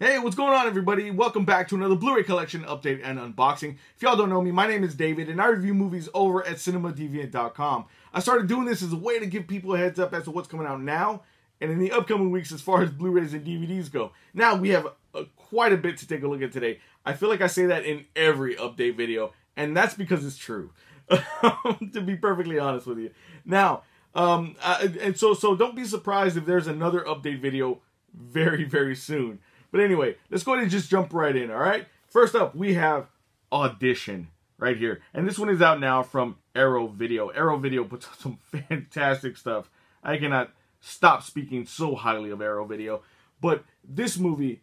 Hey, what's going on, everybody? Welcome back to another Blu-ray collection update and unboxing. If y'all don't know me, my name is David, and I review movies over at cinemadeviant.com. I started doing this as a way to give people a heads up as to what's coming out now and in the upcoming weeks as far as Blu-rays and DVDs go. Now, we have quite a bit to take a look at today. I feel like I say that in every update video, and that's because it's true, to be perfectly honest with you. Now, so don't be surprised if there's another update video very, very soon. But anyway, let's go ahead and just jump right in, all right? First up, we have Audition right here. And this one is out now from Arrow Video. Arrow Video puts out some fantastic stuff. I cannot stop speaking so highly of Arrow Video. But this movie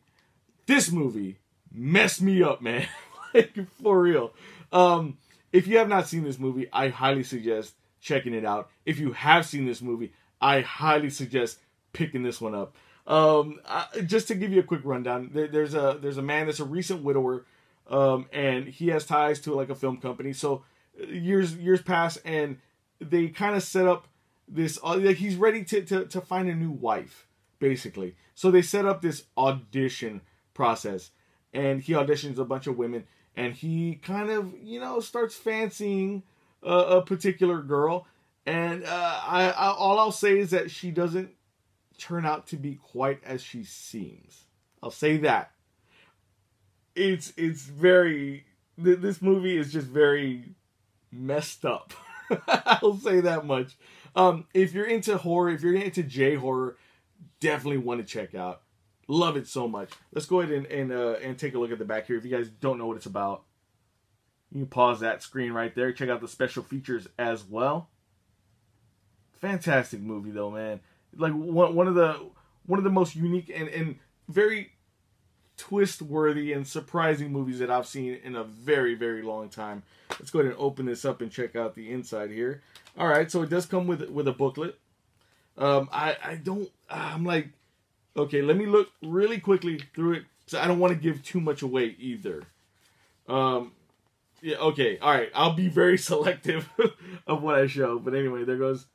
messed me up, man. Like, for real. If you have not seen this movie, I highly suggest checking it out. If you have seen this movie, I highly suggest picking this one up. Just to give you a quick rundown, there's a man that's a recent widower, and he has ties to like a film company. So years pass, and they kind of set up this. Like he's ready to find a new wife, basically. So they set up this audition process, and he auditions a bunch of women, and he kind of starts fancying a particular girl, and all I'll say is that she doesn't turn out to be quite as she seems. I'll say that. It's very, this movie is just very messed up. I'll say that much. If you're into horror, if you're into J-horror, definitely want to check out. Love it so much. Let's go ahead and take a look at the back here. If you guys don't know what it's about, you can pause that screen right there. Check out the special features as well. Fantastic movie though, man. Like one of the most unique and very twist-worthy and surprising movies that I've seen in a very, very long time. Let's go ahead and open this up and check out the inside here. All right, so it does come with a booklet. I'm like, okay, let me look really quickly through it, so I don't want to give too much away either. Yeah, okay, all right, I'll be very selective of what I show. But anyway, there goes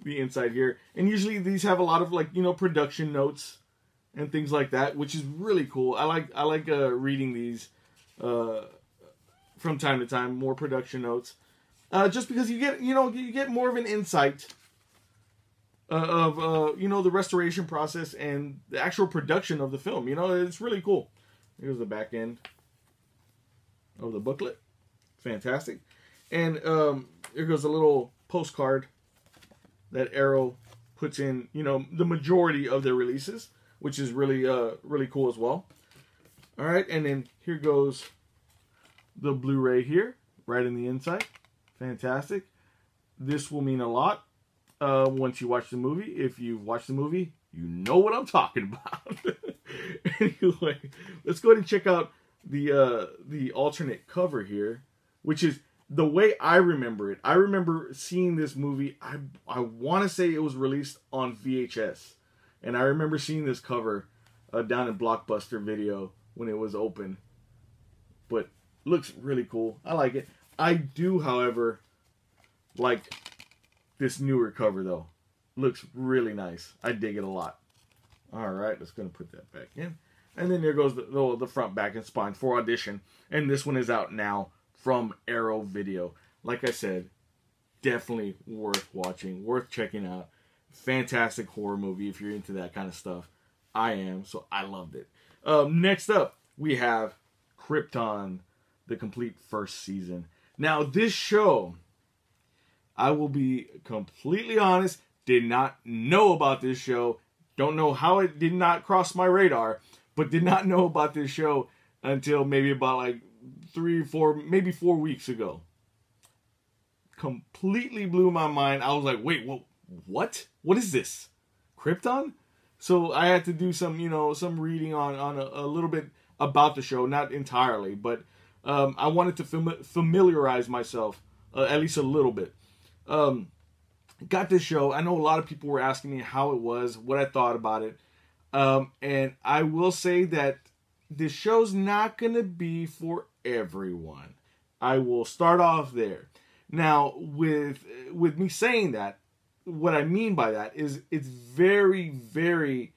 the inside here, and usually these have a lot of production notes and things like that, which is really cool. I like reading these from time to time, more production notes, just because you get more of an insight of the restoration process and the actual production of the film. It's really cool. Here's the back end of the booklet. Fantastic. And here goes a little postcard that Arrow puts in, the majority of their releases, which is really, really cool as well. All right, and then here goes the Blu-ray here, right in the inside. Fantastic. This will mean a lot once you watch the movie. If you've watched the movie, you know what I'm talking about. Anyway, let's go ahead and check out the alternate cover here, which is the way I remember it. I remember seeing this movie, I want to say it was released on VHS. And I remember seeing this cover down in Blockbuster Video when it was open. But looks really cool. I like it. I do, however, like this newer cover though. Looks really nice. I dig it a lot. Alright, let's go and put that back in. And then there goes the front, back, and spine for Audition. And this one is out now from Arrow Video. Like I said, definitely worth watching, worth checking out. Fantastic horror movie if you're into that kind of stuff. I am, so I loved it. Next up, we have Krypton, the complete first season. Now, this show, I will be completely honest, did not know about this show. Don't know how it did not cross my radar, but did not know about this show until maybe about like 4 weeks ago. Completely blew my mind. I was like, wait, what? What is this? Krypton? So I had to do some reading on a little bit about the show, not entirely, but I wanted to familiarize myself at least a little bit. Got this show. I know a lot of people were asking me how it was, what I thought about it, and I will say that this show's not going to be for everyone. I will start off there. Now, with me saying that, what I mean by that is it's very, very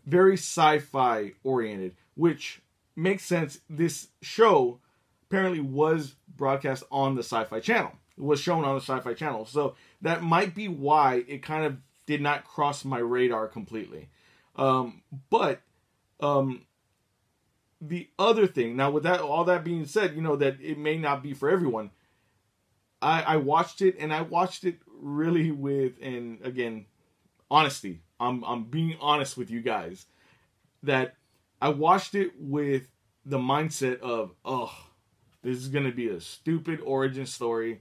very sci-fi oriented, which makes sense. This show apparently was broadcast on the Sci-Fi Channel. It was shown on the Sci-Fi Channel. So that might be why it kind of did not cross my radar completely. But the other thing, now with that, all that being said, you know, that it may not be for everyone. I watched it, and I watched it really with, and again, honesty. I'm being honest with you guys, that I watched it with the mindset of, oh, this is going to be a stupid origin story.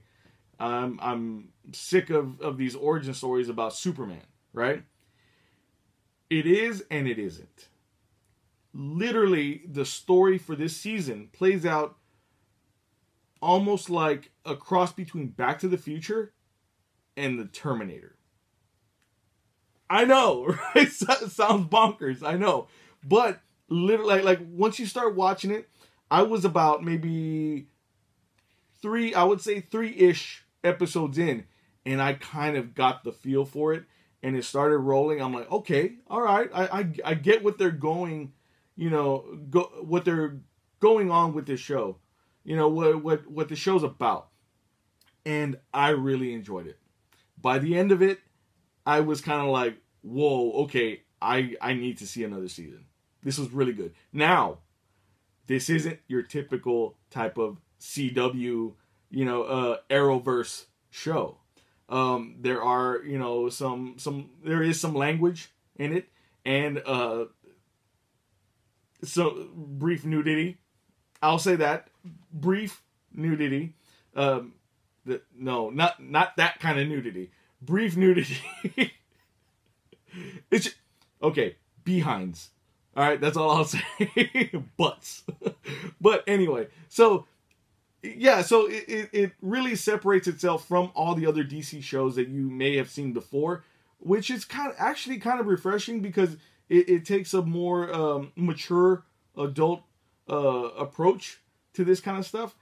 I'm sick of these origin stories about Superman, right? It is and it isn't. Literally, the story for this season plays out almost like a cross between Back to the Future and the Terminator. I know, right? Sounds bonkers, I know. But literally, like once you start watching it, I was about maybe three-ish episodes in, and I kind of got the feel for it, and it started rolling. I'm like, okay, all right, I get what they're going, you know, what they're going on with this show, you know, what the show's about, and I really enjoyed it. By the end of it, I was kind of like, whoa, okay, I need to see another season. This was really good. Now, this isn't your typical type of CW, you know, Arrowverse show. There are, you know, there is some language in it, and so brief nudity. I'll say that, brief nudity. No, not that kind of nudity. Brief nudity. It's okay. Behinds. All right, that's all I'll say. Butts. But anyway, so yeah, so it really separates itself from all the other DC shows that you may have seen before, which is kind of refreshing, because it takes a more mature adult approach to this kind of stuff.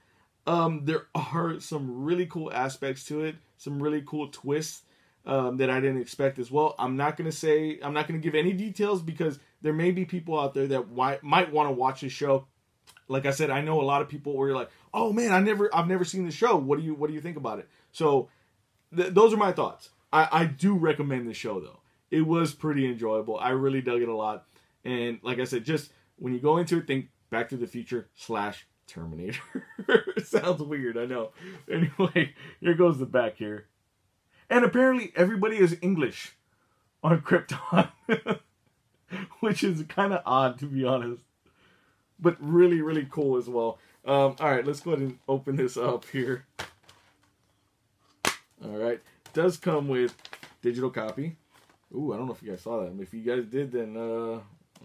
There are some really cool aspects to it, some really cool twists that I didn't expect as well. I'm not going to give any details, because there may be people out there that might want to watch this show. Like I said, I know a lot of people where you're like, oh man, I've never seen the show. What do you think about it? So those are my thoughts. I do recommend the show though. It was pretty enjoyable. I really dug it a lot. And like I said, just when you go into it, think Back to the Future / Terminator. It sounds weird, I know. Anyway, here goes the back here. And apparently everybody is English on Krypton. Which is kind of odd, to be honest. But really, really cool as well. Alright, let's go ahead and open this up here. Alright. Does come with digital copy. Ooh, I don't know if you guys saw that. If you guys did, then,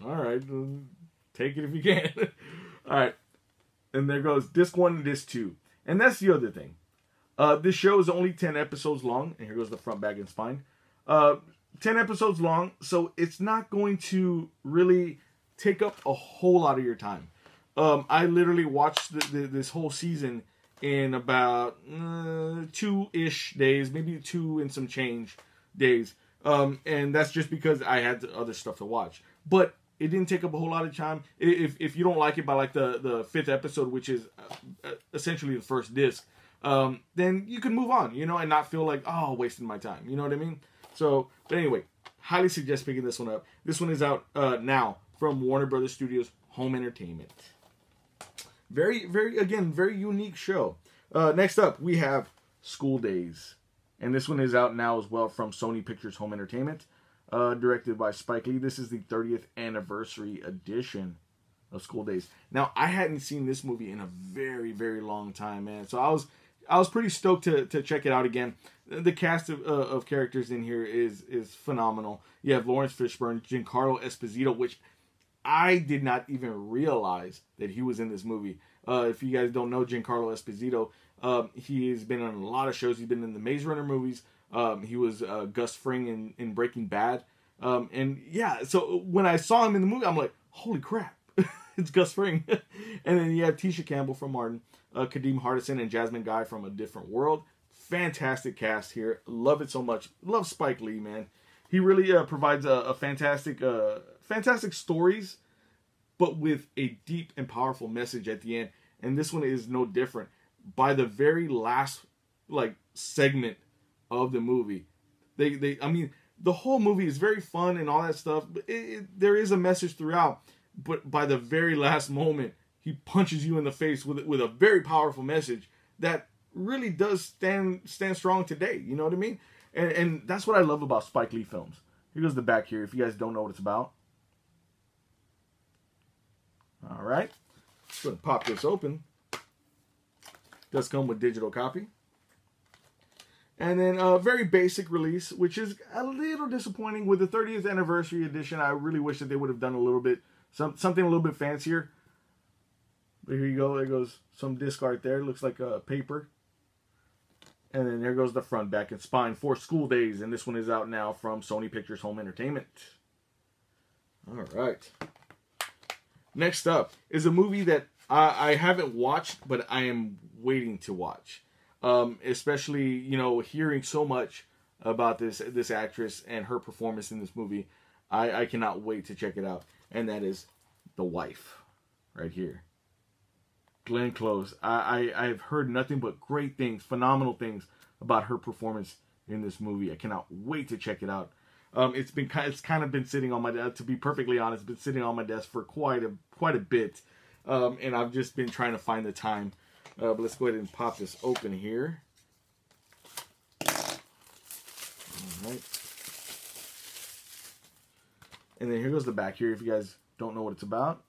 alright. Take it if you can. Alright. And there goes disc 1 and disc 2. And that's the other thing. This show is only 10 episodes long. And here goes the front, back, and spine. 10 episodes long, so it's not going to really take up a whole lot of your time. I literally watched this whole season in about 2-ish days, maybe 2 and some change days. And that's just because I had other stuff to watch. But it didn't take up a whole lot of time. If you don't like it by like the 5th episode, which is essentially the first disc, then you can move on, you know, and not feel like, oh, wasting my time. You know what I mean? So, but anyway, highly suggest picking this one up. This one is out now from Warner Brothers Studios Home Entertainment. Very, very unique show. Next up, we have School Days. And this one is out now as well from Sony Pictures Home Entertainment. Directed by Spike Lee. This is the 30th anniversary edition of School Days. Now, I hadn't seen this movie in a very, very long time, man. So I was pretty stoked to check it out again. The cast of characters in here is phenomenal. You have Lawrence Fishburne, Giancarlo Esposito, which I did not even realize that he was in this movie. If you guys don't know Giancarlo Esposito, he has been on a lot of shows. He's been in the Maze Runner movies. He was Gus Fring in Breaking Bad. And yeah, so when I saw him in the movie, I'm like, holy crap, it's Gus Fring. And then you have Tisha Campbell from Martin, Kadeem Hardison, and Jasmine Guy from A Different World. Fantastic cast here. Love it so much. Love Spike Lee, man. He really provides a fantastic fantastic stories, but with a deep and powerful message at the end. And this one is no different. By the very last segment of the movie, I mean, the whole movie is very fun and all that stuff, but there is a message throughout. But by the very last moment, he punches you in the face with a very powerful message that really does stand strong today. You know what I mean? And that's what I love about Spike Lee films. Here goes the back here, if you guys don't know what it's about. All right. Let's go ahead and pop this open. Does come with digital copy. And then a very basic release, which is a little disappointing. With the 30th anniversary edition, I really wish that they would have done a little bit, something a little bit fancier. But here you go. There goes some disc art there. Looks like a paper. And then there goes the front, back, and spine for School Days. And this one is out now from Sony Pictures Home Entertainment. All right. Next up is a movie that I haven't watched, but I am waiting to watch. Especially, you know, hearing so much about this actress and her performance in this movie. I cannot wait to check it out. And that is The Wife. Right here. Glenn Close. I've heard nothing but great things, phenomenal things about her performance in this movie. I cannot wait to check it out. It's kind of been sitting on my desk, to be perfectly honest, it's been sitting on my desk for quite a bit. And I've just been trying to find the time. But let's go ahead and pop this open here. All right. And then here goes the back here, if you guys don't know what it's about.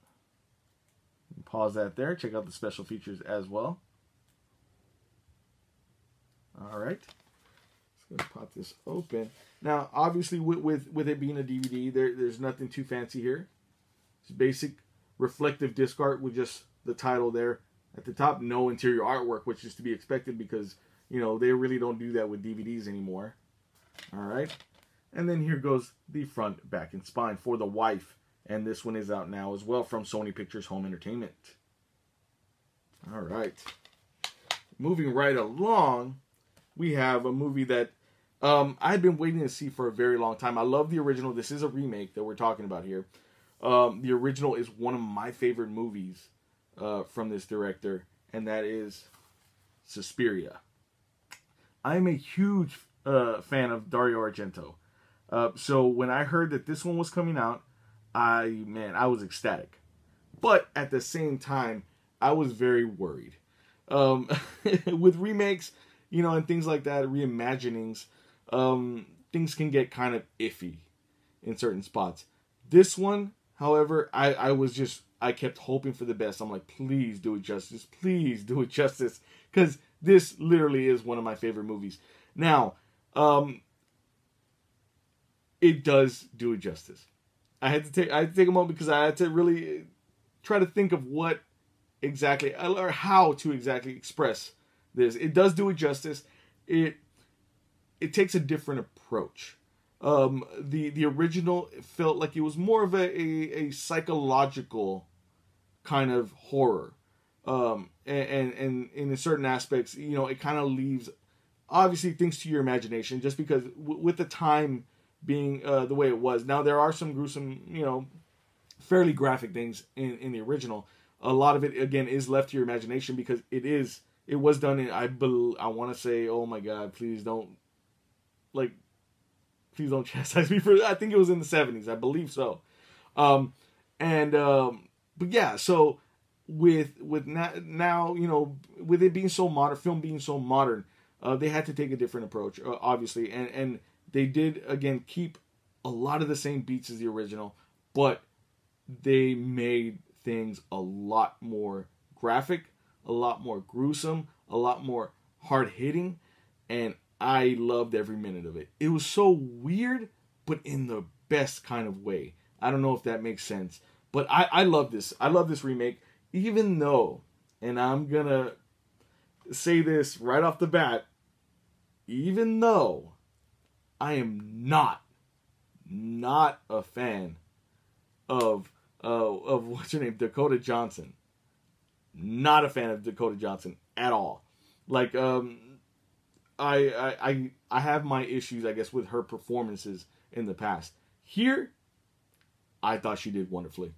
Pause that there. Check out the special features as well. All right. Let's go pop this open. Now, obviously, with it being a DVD, there's nothing too fancy here. It's basic reflective disc art with just the title there at the top. No interior artwork, which is to be expected because, you know, they really don't do that with DVDs anymore. All right. And then here goes the front, back, and spine for The Wife. And this one is out now as well from Sony Pictures Home Entertainment. All right. Moving right along, we have a movie that I've been waiting to see for a very long time. I love the original. This is a remake that we're talking about here. The original is one of my favorite movies from this director, and that is Suspiria. I'm a huge fan of Dario Argento. So when I heard that this one was coming out, I was ecstatic. But at the same time, I was very worried. With remakes, you know, and things like that, reimaginings, things can get kind of iffy in certain spots. This one, however, I kept hoping for the best. I'm like, please do it justice. Please do it justice. Because this literally is one of my favorite movies. Now, it does do it justice. I had to take a moment because I had to really try to think of what exactly, or how to exactly express this. It does do it justice. It takes a different approach. The original felt like it was more of a psychological kind of horror. And in certain aspects, you know, it kind of leaves obviously things to your imagination, just because with the time being the way it was. Now there are some gruesome, you know, fairly graphic things in the original. A lot of it again is left to your imagination because it was done in, I want to say, oh my God, please don't chastise me for, I think it was in the 70s, I believe so. But yeah, so with now, you know, with it being so modern, film being so modern, they had to take a different approach, obviously, and they did again keep a lot of the same beats as the original, but they made things a lot more graphic, a lot more gruesome, a lot more hard hitting, and I loved every minute of it. It was so weird, but in the best kind of way. I don't know if that makes sense, but I love this. I love this remake, even though, and I'm gonna say this right off the bat, even though I am not a fan of what's her name, Dakota Johnson. Not a fan of Dakota Johnson at all. Like, I have my issues, I guess, with her performances in the past. Here, I thought she did wonderfully.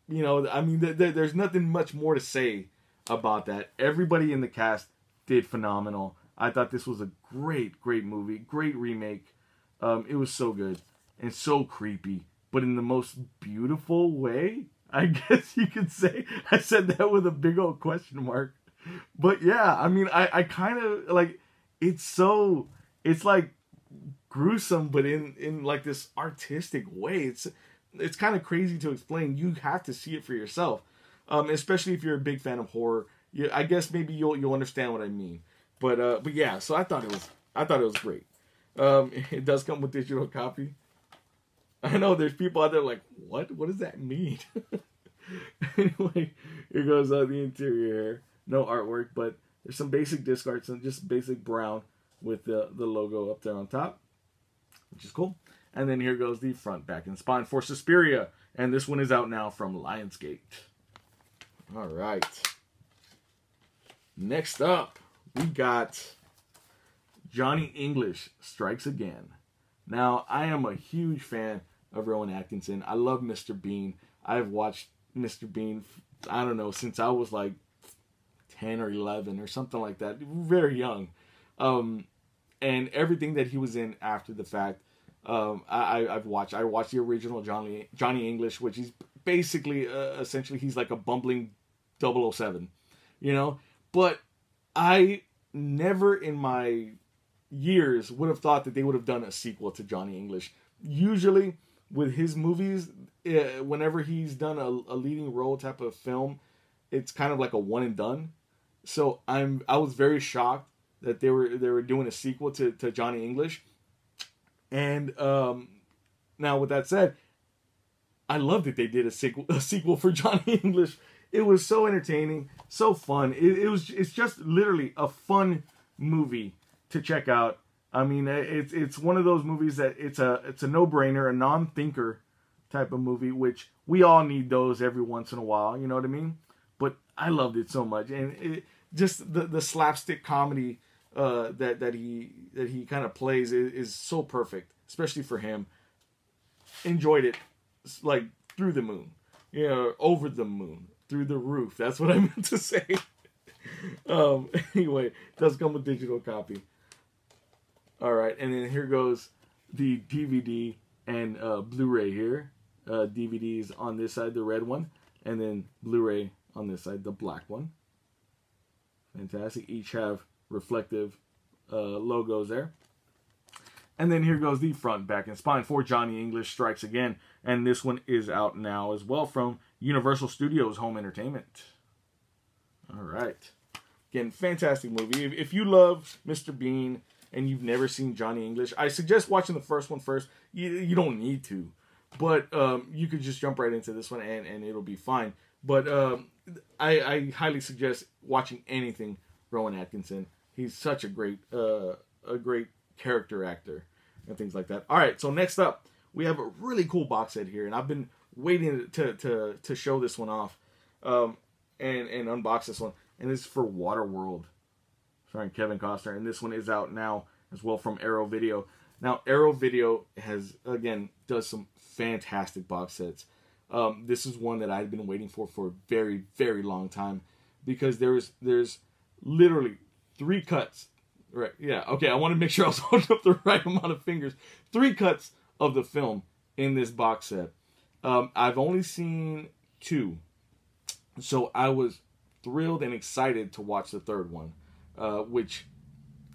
There's nothing much more to say about that. Everybody in the cast did phenomenal. I thought this was a great movie, great remake. It was so good and so creepy, but in the most beautiful way, I guess you could say. I said that with a big old question mark. But yeah, I mean, I kind of like, it's like gruesome, but in like this artistic way. It's kind of crazy to explain. You have to see it for yourself, especially if you're a big fan of horror. I guess maybe you'll understand what I mean. But yeah, so I thought it was great. It does come with digital copy. I know there's people out there like, what does that mean? Anyway, here goes the interior here. No artwork, but there's some basic disc art, some just basic brown with the logo up there on top, which is cool. And then here goes the front, back, and spine for Suspiria. And this one is out now from Lionsgate. All right. Next up, we got Johnny English Strikes Again. Now, I am a huge fan of Rowan Atkinson. I love Mr. Bean. I've watched Mr. Bean, I don't know, since I was like 10 or 11 or something like that. Very young. And everything that he was in after the fact, I've watched. I watched the original Johnny English, which is basically, essentially, he's like a bumbling 007, you know? But I never in my years would have thought that they would have done a sequel to Johnny English. Usually, with his movies, whenever he's done a leading role type of film, it's kind of like a one and done. So I was very shocked that they were doing a sequel to Johnny English. And now with that said, I love that they did a sequel for Johnny English. It was so entertaining, so fun. It's just literally a fun movie to check out. I mean, it's one of those movies that it's a no-brainer, a non-thinker type of movie, which we all need those every once in a while, you know what I mean? But I loved it so much, and just the slapstick comedy that he kind of plays is so perfect, especially for him. Enjoyed it like through the moon, over the moon, through the roof. That's what I meant to say. Anyway, it does come with digital copy. All right, and then here goes the DVD and Blu-ray here. DVD is on this side, the red one, and then Blu-ray on this side, the black one. Fantastic. Each have reflective logos there. And then here goes the front, back, and spine for Johnny English Strikes Again. And this one is out now as well from Universal Studios Home Entertainment. All right. Again, fantastic movie. If you love Mr. Bean and you've never seen Johnny English, I suggest watching the first one first. You don't need to. But you could just jump right into this one and it'll be fine. But I highly suggest watching anything Rowan Atkinson. He's such a great character actor and things like that. All right, so next up, we have a really cool box set here, and I've been waiting to show this one off and unbox this one. And this is for Waterworld, starring Kevin Costner, and this one is out now as well from Arrow Video. Now, Arrow Video does some fantastic box sets. This is one that I've been waiting for a very, very long time, because there's literally 3 cuts. Right, yeah, okay, I want to make sure I was holding up the right amount of fingers. 3 cuts of the film in this box set. I've only seen 2. So I was thrilled and excited to watch the 3rd one, which,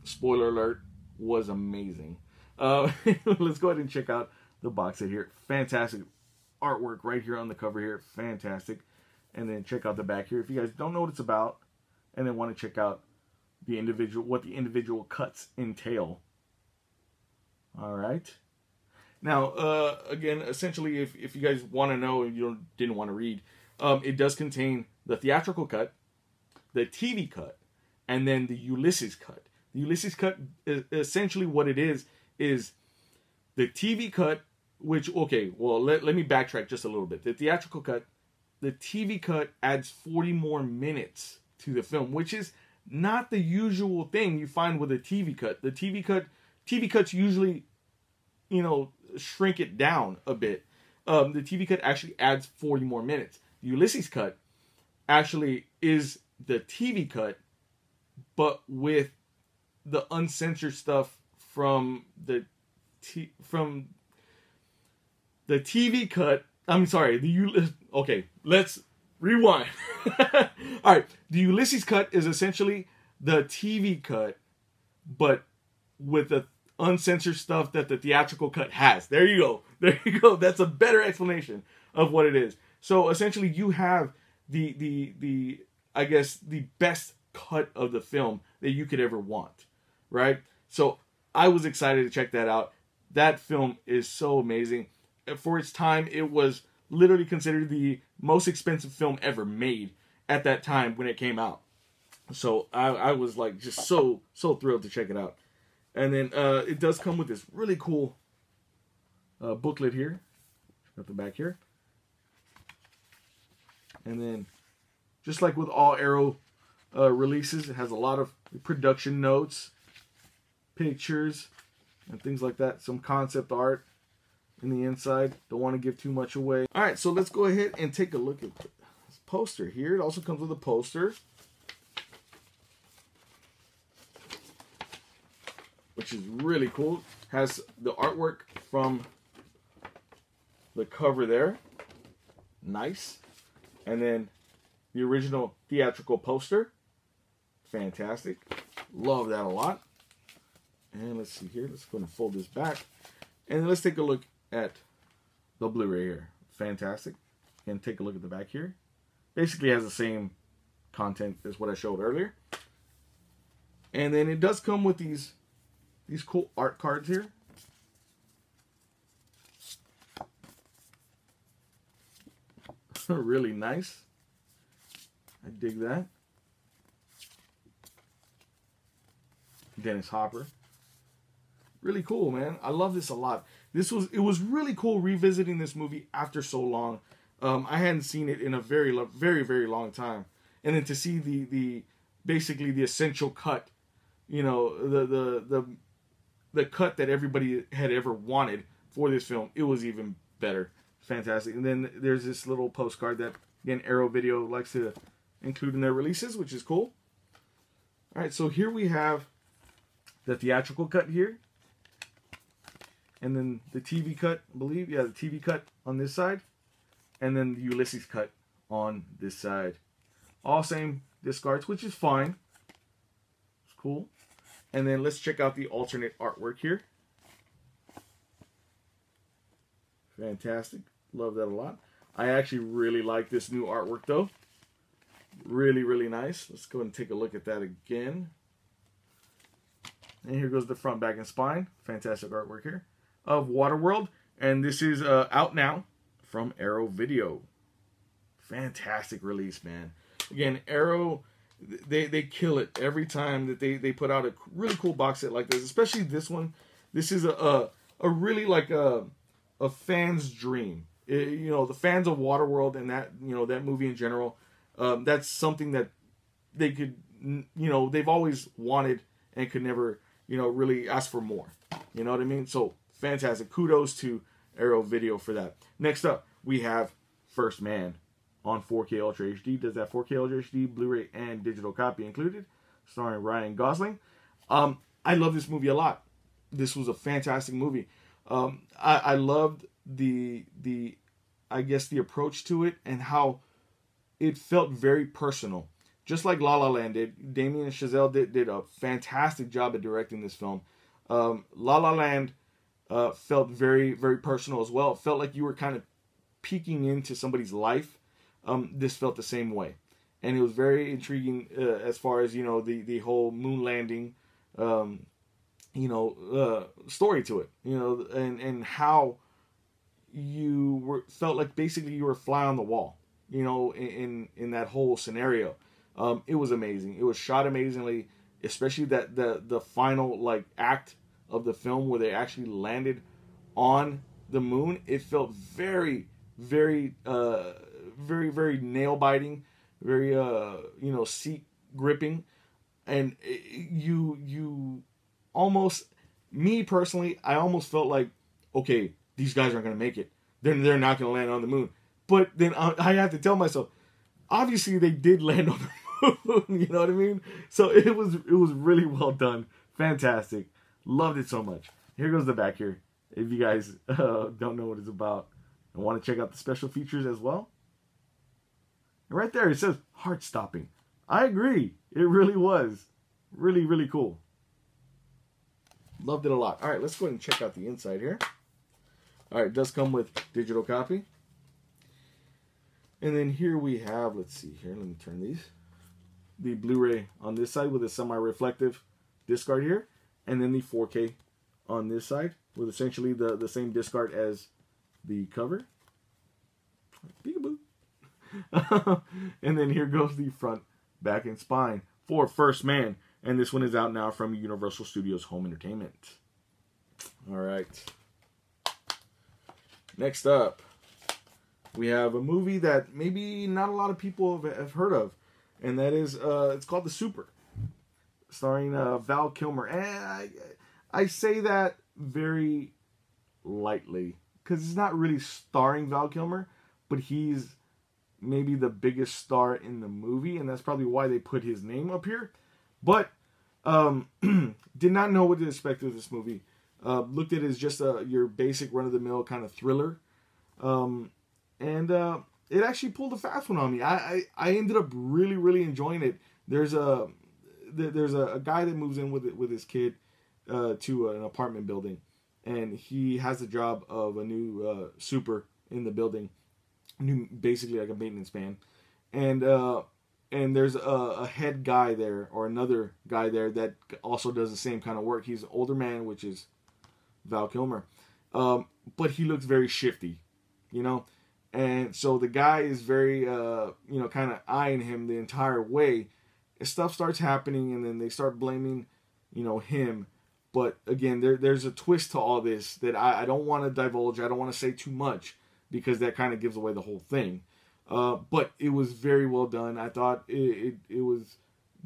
spoiler alert, was amazing. Let's go ahead and check out the box set here. Fantastic artwork right here on the cover here. Fantastic. And then check out the back here if you guys don't know what it's about and then want to check out what the individual cuts entail. All right. Now, again, essentially, if you guys want to know and you didn't want to read, it does contain the theatrical cut, the TV cut, and then the Ulysses cut. The Ulysses cut, essentially what it is the TV cut, which, okay, well, let me backtrack just a little bit. The theatrical cut, the TV cut adds 40 more minutes to the film, which is not the usual thing you find with a TV cut. The TV cuts usually, shrink it down a bit. The TV cut actually adds 40 more minutes. The Ulysses cut actually is the TV cut, but with the uncensored stuff from the TV cut. I'm sorry. Okay, let's rewind. All right, the Ulysses cut is essentially the TV cut, but with the uncensored stuff that the theatrical cut has. There you go. There you go. That's a better explanation of what it is. So essentially, you have the I guess the best cut of the film that you could ever want, right? So I was excited to check that out. That film is so amazing. For its time, it was literally considered the most expensive film ever made at that time when it came out. So I was like just so thrilled to check it out. And then it does come with this really cool booklet here. Got the back here. And then just like with all Arrow releases, it has a lot of production notes, pictures, and things like that. Some concept art in the inside. Don't want to give too much away. All right, so let's go ahead and take a look at this poster here. It also comes with a poster, which is really cool. Has the artwork from the cover there. Nice. And then the original theatrical poster. Fantastic. Love that a lot. And let's see here. Let's go and fold this back. And let's take a look at the Blu-ray here. Fantastic. And take a look at the back here. Basically has the same content as what I showed earlier. And then it does come with these cool art cards here. Really nice. I dig that. Dennis Hopper. Really cool, man. I love this a lot. It was really cool revisiting this movie after so long. I hadn't seen it in a very long time. And then to see the basically the essential cut, you know, the cut that everybody had ever wanted for this film, it was even better. Fantastic. And then there's this little postcard that, again, Arrow Video likes to include in their releases, which is cool. All right, so here we have the theatrical cut here. And then the TV cut, I believe. Yeah, the TV cut on this side. And then the Ulysses cut on this side. All same discards, which is fine. It's cool. And then let's check out the alternate artwork here. Fantastic. Love that a lot. I actually really like this new artwork though. Really nice. Let's go and take a look at that again. And here goes the front, back, and spine. Fantastic artwork here of Waterworld. And this is out now from Arrow Video. Fantastic release, man. Again, Arrow, they kill it every time that they put out a really cool box set like this. Especially this one. This is a really like a fan's dream. You know, the fans of Waterworld and that, you know, that movie in general, that's something that they could, you know, they've always wanted and could never, you know, really ask for more. You know what I mean? So, fantastic. Kudos to Arrow Video for that. Next up, we have First Man on 4K Ultra HD. Does that 4K Ultra HD, Blu-ray, and digital copy included? Starring Ryan Gosling. I love this movie a lot. This was a fantastic movie. I loved the I guess the approach to it and how it felt very personal. Just like La La Land did. Damien Chazelle did a fantastic job at directing this film. La La Land felt very personal as well. It felt like you were kind of peeking into somebody's life. This felt the same way. And it was very intriguing as far as, you know, the whole moon landing, you know, story to it. You know, and how you felt like basically you were a fly on the wall, you know, in that whole scenario. It was amazing. It was shot amazingly, especially that the final like act of the film where they actually landed on the moon. It felt very nail biting, very you know, seat gripping, and you almost, me personally, I almost felt like, okay, these guys aren't going to make it. They're not going to land on the moon. But then I have to tell myself, obviously they did land on the moon. You know what I mean? So it was really well done. Fantastic. Loved it so much. Here goes the back here. If you guys don't know what it's about and want to check out the special features as well. And right there it says heart stopping. I agree. It really was. Really, really cool. Loved it a lot. All right, let's go ahead and check out the inside here. All right, it does come with digital copy. And then here we have, let's see here, let me turn these. The Blu-ray on this side with a semi-reflective discard here. And then the 4K on this side with essentially the same discard as the cover. Peekaboo. And then here goes the front, back, and spine for First Man. And this one is out now from Universal Studios Home Entertainment. All right. Next up, we have a movie that maybe not a lot of people have heard of. And that is, it's called The Super. Starring Val Kilmer. And I say that very lightly. Because it's not really starring Val Kilmer. But he's maybe the biggest star in the movie. And that's probably why they put his name up here. But did not know what to expect with this movie. Looked at it as just your basic run-of-the-mill kind of thriller. And it actually pulled a fast one on me. I ended up really, really enjoying it. There's a guy that moves in with his kid to an apartment building. And he has the job of a new super in the building. Basically like a maintenance man. And there's a head guy there, or another guy there that also does the same kind of work. He's an older man, which is Val Kilmer. But he looks very shifty, you know? And so the guy is very, kind of eyeing him the entire way. Stuff starts happening, and then they start blaming, him. But again, there's a twist to all this that I don't want to divulge. I don't want to say too much, because that kind of gives away the whole thing. But it was very well done. I thought it was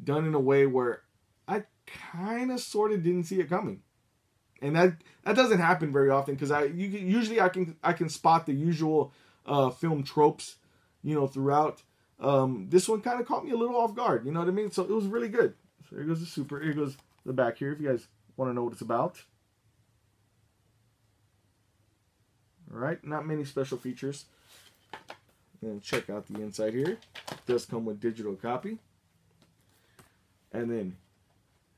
done in a way where I kind of sort of didn't see it coming, and that doesn't happen very often, because usually I can spot the usual film tropes, throughout. This one kind of caught me a little off guard. You know what I mean? So it was really good. So here goes the Super. Here goes the back here. If you guys want to know what it's about. All right, not many special features. And check out the inside here. It does come with digital copy. And then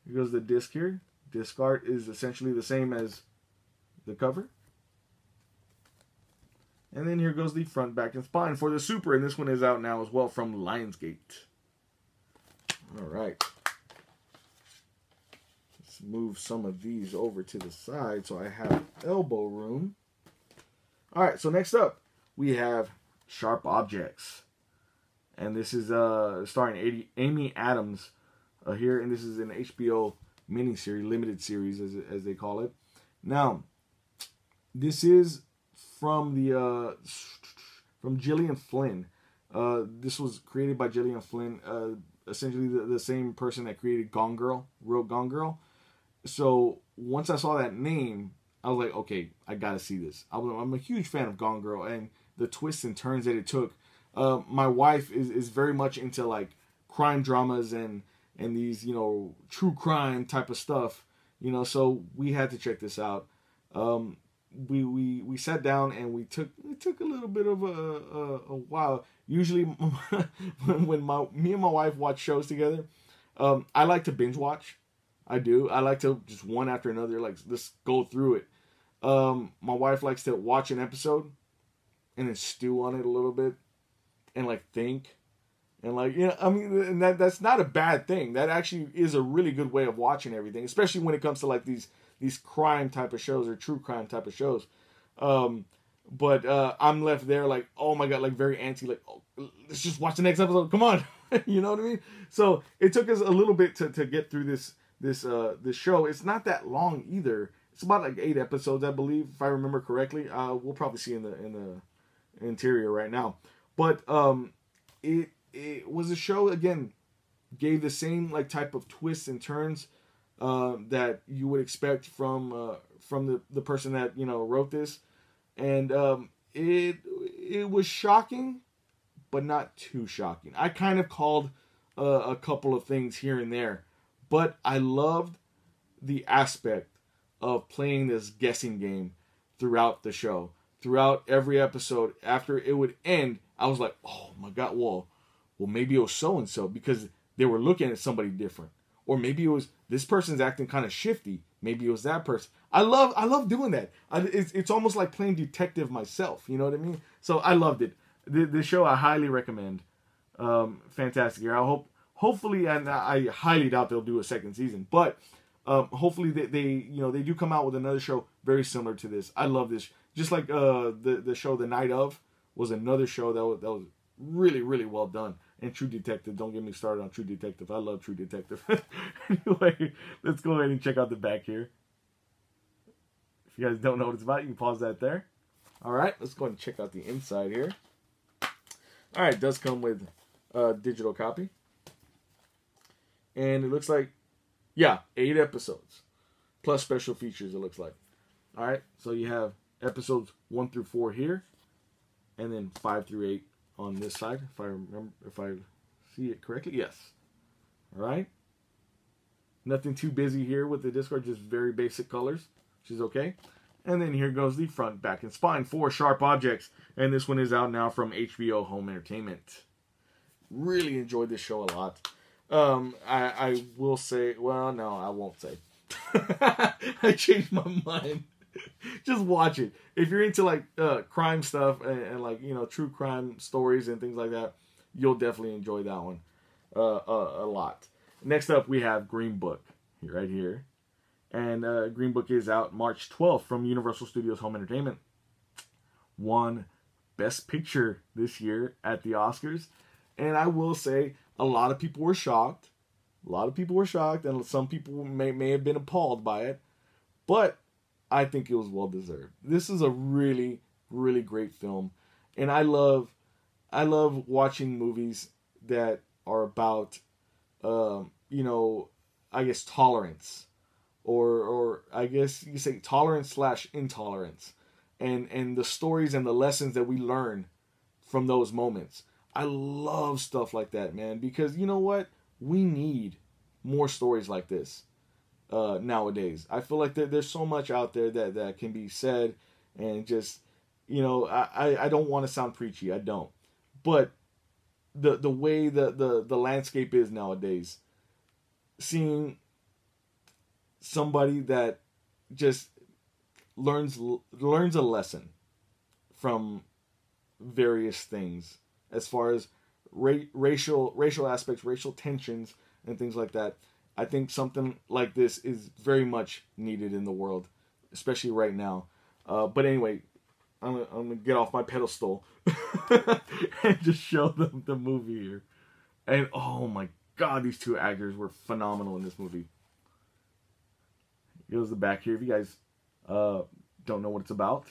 here goes the disc here. Disc art is essentially the same as the cover. And then here goes the front, back, and spine for the Super. And this one is out now as well from Lionsgate. All right. Let's move some of these over to the side so I have elbow room. All right, so next up we have Sharp Objects, and this is starring Amy Adams here, and this is an HBO miniseries, limited series as they call it. Now, this is from Gillian Flynn. This was created by Gillian Flynn, essentially the same person that created Gone Girl, wrote Gone Girl. So once I saw that name, I was like, okay, I gotta see this. I'm a huge fan of Gone Girl, and the twists and turns that it took. My wife is very much into like crime dramas and these, true crime type of stuff, so we had to check this out. We sat down and it took a little bit of a while. Usually when me and my wife watch shows together, I like to binge watch. I do. I like to just one after another, like just go through it. My wife likes to watch an episode and then stew on it a little bit and like think and and that's not a bad thing. That actually is a really good way of watching everything, especially when it comes to like these crime type of shows or true crime type of shows. But I'm left there like, oh my God, like very antsy, like, oh, let's just watch the next episode. Come on. You know what I mean? So it took us a little bit to get through this show. It's not that long either. It's about like 8 episodes, I believe, if I remember correctly. We'll probably see in the interior right now. But it was a show, again, gave the same like type of twists and turns that you would expect from the person that wrote this. And it was shocking, but not too shocking. I kind of called a couple of things here and there, but I loved the aspect of playing this guessing game throughout the show. Throughout every episode, after it would end, I was like, oh my God, well, maybe it was so-and-so, because they were looking at somebody different. Or maybe it was, this person's acting kind of shifty. Maybe it was that person. I love doing that. It's almost like playing detective myself. You know what I mean? So I loved it. The show I highly recommend. Fantastic here. Hopefully, and I highly doubt they'll do a second season, but hopefully they do come out with another show very similar to this. I love this. Just like the show The Night Of was another show that was really, really well done. And True Detective, don't get me started on True Detective. I love True Detective. Anyway, let's go ahead and check out the back here. If you guys don't know what it's about, you can pause that there. All right, let's go ahead and check out the inside here. All right, it does come with a digital copy. And it looks like, 8 episodes. Plus special features, it looks like. All right, so you have episodes 1 through 4 here. And then 5 through 8 on this side, if I see it correctly. Yes. All right. Nothing too busy here with the Discord, just very basic colors, which is okay. And then here goes the front, back, and spine for Sharp Objects. And this one is out now from HBO Home Entertainment. Really enjoyed this show a lot. I will say, well, no, I won't say. I changed my mind. Just watch it. If you're into like crime stuff and like, true crime stories and things like that, you'll definitely enjoy that one a lot. Next up, we have Green Book right here. And Green Book is out March 12th from Universal Studios Home Entertainment. Won Best Picture this year at the Oscars. And I will say, a lot of people were shocked. And some people may have been appalled by it. But I think it was well deserved. This is a really, really great film. And I love watching movies that are about, I guess tolerance. Or I guess you say tolerance / intolerance. And the stories and the lessons that we learn from those moments. I love stuff like that, man. Because you know what? We need more stories like this nowadays. I feel like there's so much out there that can be said. And just, I don't want to sound preachy. I don't. But the way the landscape is nowadays, seeing somebody that just learns a lesson from various things as far as racial aspects, racial tensions, and things like that. I think something like this is very much needed in the world, especially right now. But anyway, I'm gonna get off my pedestal and just show them the movie here. And oh my God, these two actors were phenomenal in this movie. Here's the back here. If you guys don't know what it's about,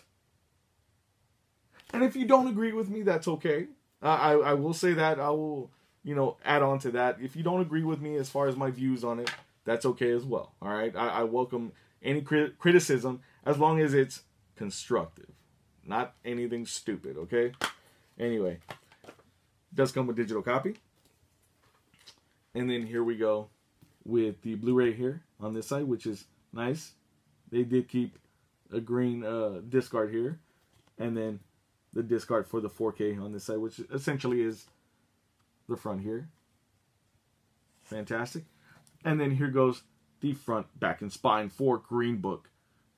and if you don't agree with me, that's okay. I will say that. I will, add on to that. If you don't agree with me as far as my views on it, that's okay as well. All right. I welcome any criticism as long as it's constructive, not anything stupid. Okay. Anyway, it does come with digital copy. And then here we go with the Blu-ray here on this side, which is nice. They did keep a green discard here. And then the discard for the 4K on this side, which essentially is the front here. Fantastic. And then here goes the front, back, and spine for Green Book.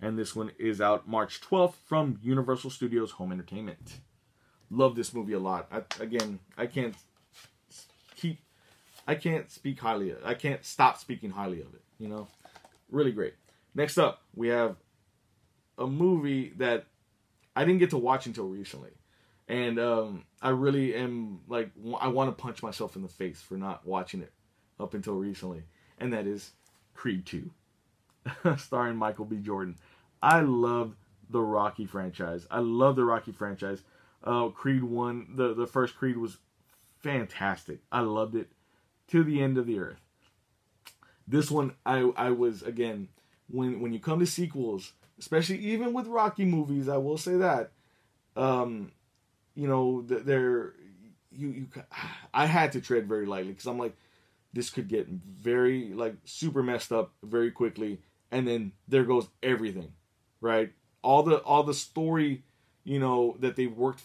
And this one is out March 12th from Universal Studios Home Entertainment. Love this movie a lot. I can't stop speaking highly of it. Really great. Next up, we have a movie that I didn't get to watch until recently. And I really am, I want to punch myself in the face for not watching it up until recently. And that is Creed 2. Starring Michael B. Jordan. I love the Rocky franchise. Creed 1, the first Creed was fantastic. I loved it to the end of the earth. This one, I was, again, when you come to sequels, especially even with Rocky movies, I will say that, You know, I had to tread very lightly because I'm like, this could get very like super messed up very quickly, and then there goes everything, right? All the story, you know, that they worked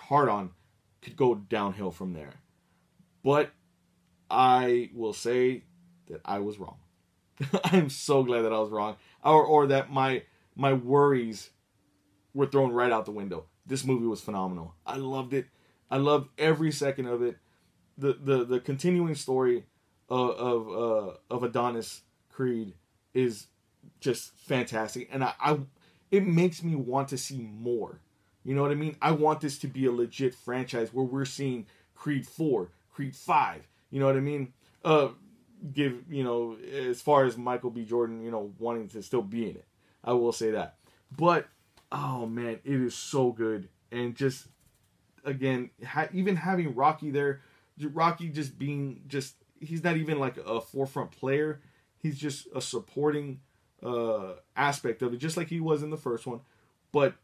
hard on, could go downhill from there. But I will say that I was wrong. I'm so glad that I was wrong, or that my worries were thrown right out the window. This movie was phenomenal. I loved it. I loved every second of it. The continuing story of Adonis Creed is just fantastic, and it makes me want to see more. You know what I mean? I want this to be a legit franchise where we're seeing Creed 4, Creed 5. You know what I mean? You know, as far as Michael B. Jordan, you know, wanting to still be in it, I will say that. But oh man, it is so good, and just again, even having Rocky there, Rocky just being he's not even like a forefront player. He's just a supporting aspect of it, just like he was in the first one. But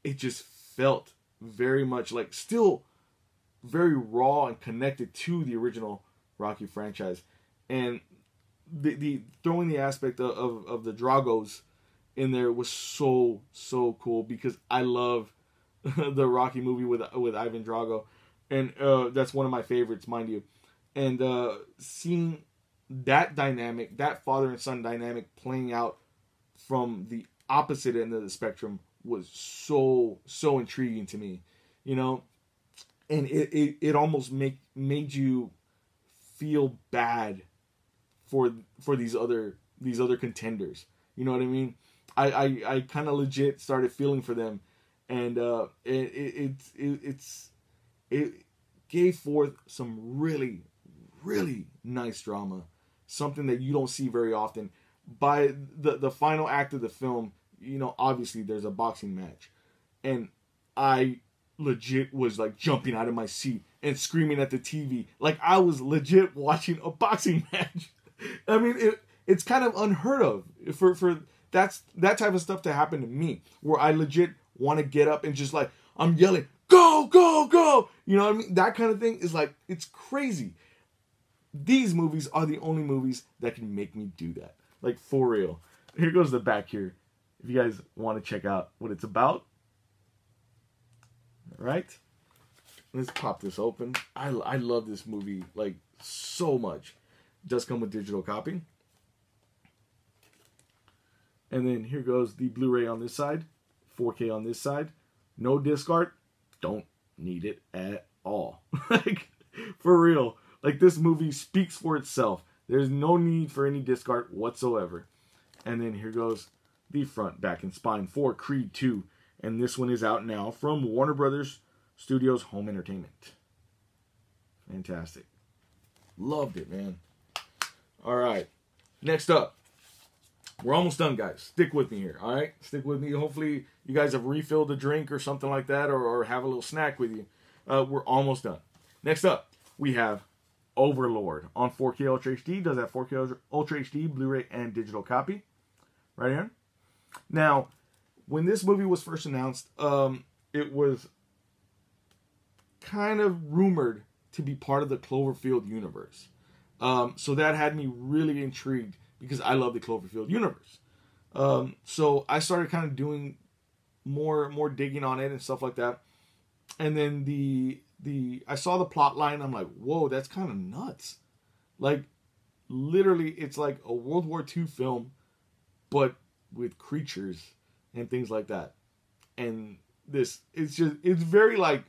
it just felt very much like still very raw and connected to the original Rocky franchise. And the throwing the aspect of the Dragos in there was so cool, because I love the Rocky movie with Ivan Drago, and that's one of my favorites, mind you. And seeing that dynamic, that father and son dynamic, playing out from the opposite end of the spectrum was so intriguing to me, you know. And it almost made you feel bad for these other contenders. You know what I mean? I kind of legit started feeling for them, and it gave forth some really nice drama, something that you don't see very often. By the final act of the film, you know, obviously there's a boxing match, and I legit was like jumping out of my seat and screaming at the TV like I was legit watching a boxing match. I mean, it's kind of unheard of for that type of stuff to happen to me, where I legit want to get up and just like, I'm yelling, go, go, go. You know what I mean? That kind of thing is like, it's crazy. These movies are the only movies that can make me do that. Like, for real. Here goes the back here, if you guys want to check out what it's about. All right. Let's pop this open. I love this movie, like, so much. It does come with digital copy. And then here goes the Blu-ray on this side, 4K on this side. No disc art. Don't need it at all. Like, for real. Like, this movie speaks for itself. There's no need for any disc art whatsoever. And then here goes the front, back, and spine for Creed 2. And this one is out now from Warner Brothers Studios Home Entertainment. Fantastic. Loved it, man. All right. Next up. We're almost done, guys. Stick with me here, all right? Stick with me. Hopefully, you guys have refilled a drink or something like that, or have a little snack with you. We're almost done. Next up, we have Overlord on 4K Ultra HD. Does have 4K Ultra HD, Blu-ray, and digital copy. Right here. Now, when this movie was first announced, it was kind of rumored to be part of the Cloverfield universe. So that had me really intrigued, because I love the Cloverfield universe. So I started kind of doing more digging on it and stuff like that. And then I saw the plot line. I'm like, whoa, that's kind of nuts. Like, literally, it's like a World War II film, but with creatures and things like that. And it's very like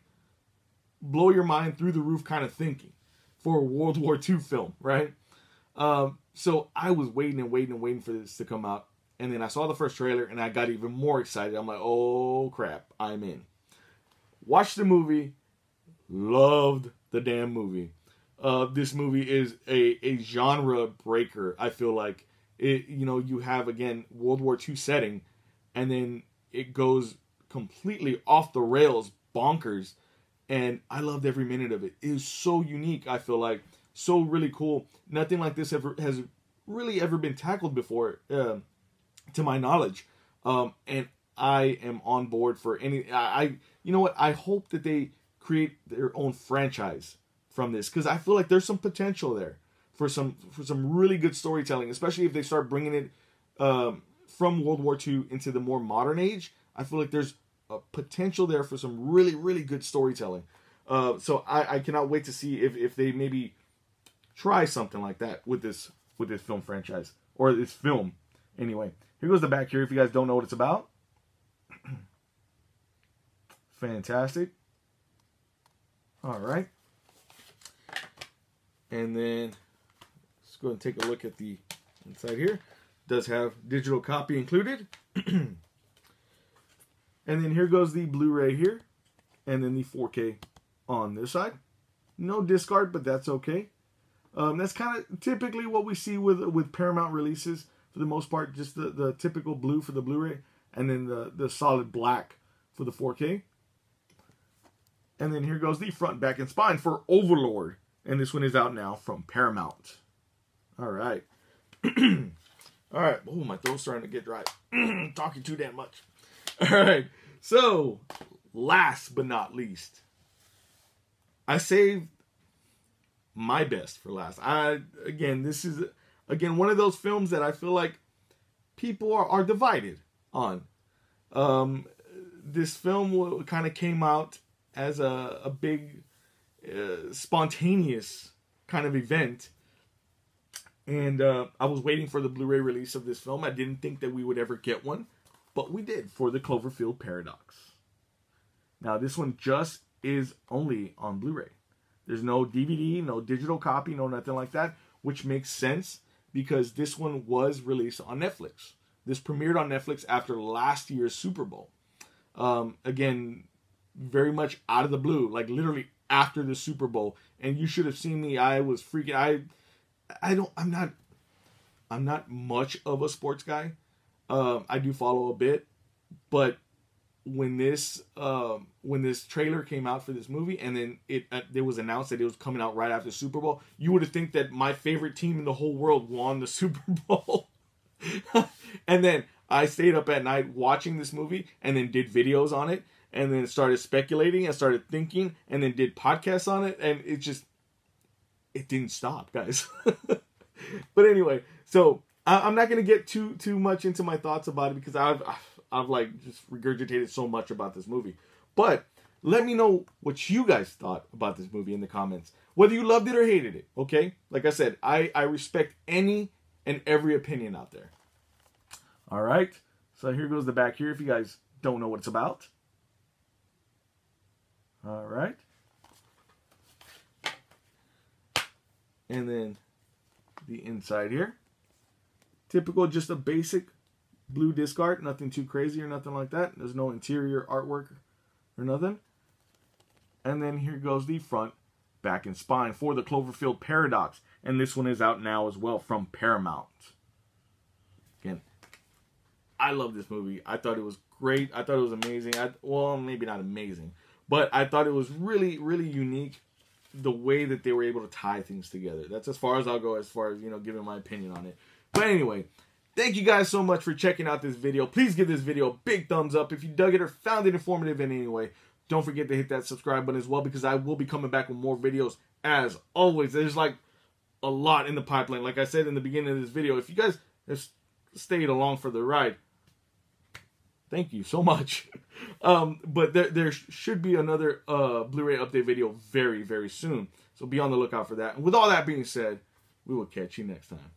blow your mind through the roof kind of thinking for a World War II film, right? So I was waiting for this to come out. And then I saw the first trailer and I got even more excited. I'm like, oh crap, I'm in. Watched the movie. Loved the damn movie. This movie is a genre breaker. I feel like it, you know, you have, again, World War II setting, and then it goes completely off the rails, bonkers. And I loved every minute of it. It is so unique, I feel like. So really cool. Nothing like this has really ever been tackled before, to my knowledge. And I am on board for any. You know what? I hope that they create their own franchise from this, because I feel like there's some potential there for some really good storytelling, especially if they start bringing it from World War II into the more modern age. I feel like there's a potential there for some really, really good storytelling. So I cannot wait to see if they maybe try something like that with this film franchise, or this film. Anyway, here goes the back here if you guys don't know what it's about. Fantastic. All right. And then let's go and take a look at the inside here. It does have digital copy included. And then here goes the Blu-ray here. And then the 4K on this side. No disc art, but that's okay. That's kind of typically what we see with Paramount releases. For the most part, just the typical blue for the Blu-ray. And then the solid black for the 4K. And then here goes the front, back, and spine for Overlord. And this one is out now from Paramount. All right. All right. Oh, my throat's starting to get dry. Talking too damn much. All right. So, last but not least, I saved my best for last. This is one of those films that I feel like people are divided on. This film kind of came out as a big spontaneous kind of event, and I was waiting for the Blu-ray release of this film. I didn't think that we would ever get one, but we did, for the Cloverfield Paradox. Now this one just is only on Blu-ray. There's no DVD, no digital copy, no nothing like that, which makes sense because this one was released on Netflix. This premiered on Netflix after last year's Super Bowl. Again, very much out of the blue, like literally after the Super Bowl. And you should have seen me. I was freaking. I'm not much of a sports guy. I do follow a bit, but when this trailer came out for this movie, and then it was announced that it was coming out right after the Super Bowl, you would have think that my favorite team in the whole world won the Super Bowl. And then I stayed up at night watching this movie, and then did videos on it, and then started speculating and started thinking, and then did podcasts on it, and it didn't stop, guys. But anyway, so I'm not going to get too much into my thoughts about it, because I've like just regurgitated so much about this movie. But let me know what you guys thought about this movie in the comments, whether you loved it or hated it. Okay, like I said, I respect any and every opinion out there. All right, so here goes the back here if you guys don't know what it's about. All right, and then the inside here, typical, just a basic blue disc art, nothing too crazy or nothing like that. There's no interior artwork or nothing. And then here goes the front, back, and spine for the Cloverfield Paradox. And this one is out now as well from Paramount. Again, I love this movie. I thought it was great. I thought it was amazing. Well, maybe not amazing, but I thought it was really, really unique, the way that they were able to tie things together. That's as far as I'll go as far as, giving my opinion on it. But anyway, thank you guys so much for checking out this video. Please give this video a big thumbs up if you dug it or found it informative in any way. Don't forget to hit that subscribe button as well, because I will be coming back with more videos as always. There's like a lot in the pipeline. Like I said in the beginning of this video, if you guys have stayed along for the ride, thank you so much. But there should be another Blu-ray update video very, very soon. So be on the lookout for that. And with all that being said, we will catch you next time.